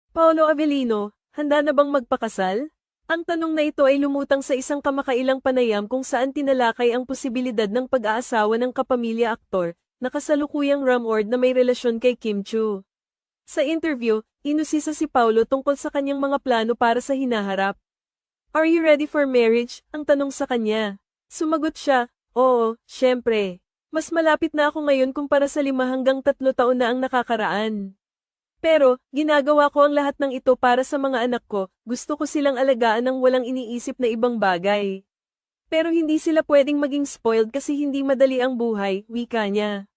Paolo Avellino, handa na bang magpakasal? Ang tanong na ito ay lumutang sa isang kamakailang panayam kung saan tinalakay ang posibilidad ng pag-aasawa ng kapamilya aktor, na kasalukuyang rumoured na may relasyon kay Kim Chiu. Sa interview, inusisa si Paolo tungkol sa kanyang mga plano para sa hinaharap. "Are you ready for marriage?" ang tanong sa kanya. Sumagot siya, "Oo, syempre. Mas malapit na ako ngayon kumpara sa 5 hanggang 3 taon na ang nakakaraan. Pero, ginagawa ko ang lahat ng ito para sa mga anak ko, gusto ko silang alagaan ng walang iniisip na ibang bagay. Pero hindi sila pwedeng maging spoiled kasi hindi madali ang buhay," wika niya.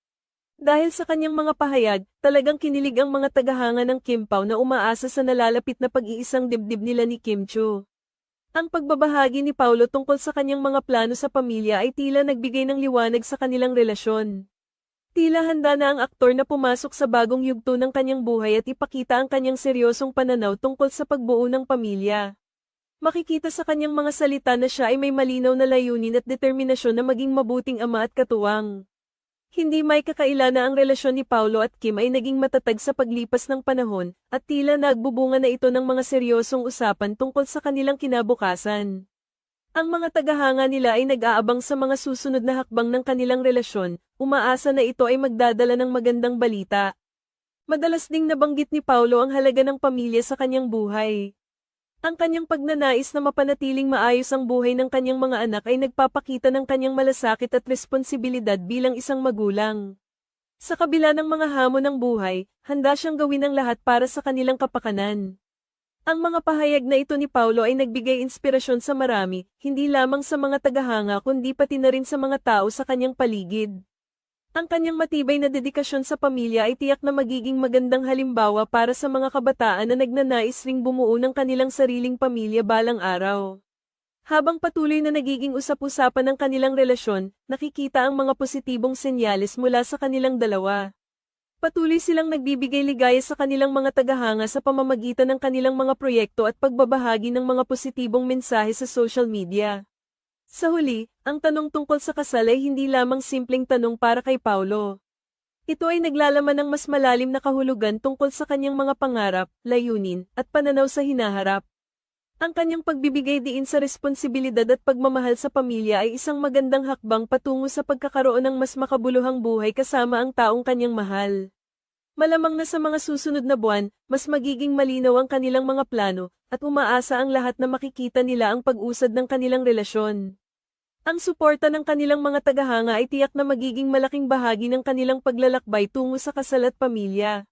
Dahil sa kanyang mga pahayag, talagang kinilig ang mga tagahanga ng Kim Pao na umaasa sa nalalapit na pag-iisang dibdib nila ni Kim Chiu. Ang pagbabahagi ni Paolo tungkol sa kanyang mga plano sa pamilya ay tila nagbigay ng liwanag sa kanilang relasyon. Tila handa na ang aktor na pumasok sa bagong yugto ng kanyang buhay at ipakita ang kanyang seryosong pananaw tungkol sa pagbuo ng pamilya. Makikita sa kanyang mga salita na siya ay may malinaw na layunin at determinasyon na maging mabuting ama at katuwang. Hindi may kakaila na ang relasyon ni Paolo at Kim ay naging matatag sa paglipas ng panahon, at tila nagbubunga na ito ng mga seryosong usapan tungkol sa kanilang kinabukasan. Ang mga tagahanga nila ay nag-aabang sa mga susunod na hakbang ng kanilang relasyon, umaasa na ito ay magdadala ng magandang balita. Madalas ding nabanggit ni Paolo ang halaga ng pamilya sa kanyang buhay. Ang kanyang pagnanais na mapanatiling maayos ang buhay ng kanyang mga anak ay nagpapakita ng kanyang malasakit at responsibilidad bilang isang magulang. Sa kabila ng mga hamon ng buhay, handa siyang gawin ang lahat para sa kanilang kapakanan. Ang mga pahayag na ito ni Paolo ay nagbigay inspirasyon sa marami, hindi lamang sa mga tagahanga kundi pati na rin sa mga tao sa kanyang paligid. Ang kanyang matibay na dedikasyon sa pamilya ay tiyak na magiging magandang halimbawa para sa mga kabataan na nagnanais ring bumuo ng kanilang sariling pamilya balang araw. Habang patuloy na nagiging usap-usapan ng kanilang relasyon, nakikita ang mga positibong senyales mula sa kanilang dalawa. Patuloy silang nagbibigay ligaya sa kanilang mga tagahanga sa pamamagitan ng kanilang mga proyekto at pagbabahagi ng mga positibong mensahe sa social media. Sa huli, ang tanong tungkol sa kasal ay hindi lamang simpleng tanong para kay Paolo. Ito ay naglalaman ng mas malalim na kahulugan tungkol sa kanyang mga pangarap, layunin, at pananaw sa hinaharap. Ang kanyang pagbibigay diin sa responsibilidad at pagmamahal sa pamilya ay isang magandang hakbang patungo sa pagkakaroon ng mas makabuluhang buhay kasama ang taong kanyang mahal. Malamang na sa mga susunod na buwan, mas magiging malinaw ang kanilang mga plano, at umaasa ang lahat na makikita nila ang pag-usad ng kanilang relasyon. Ang suporta ng kanilang mga tagahanga ay tiyak na magiging malaking bahagi ng kanilang paglalakbay tungo sa kasal at pamilya.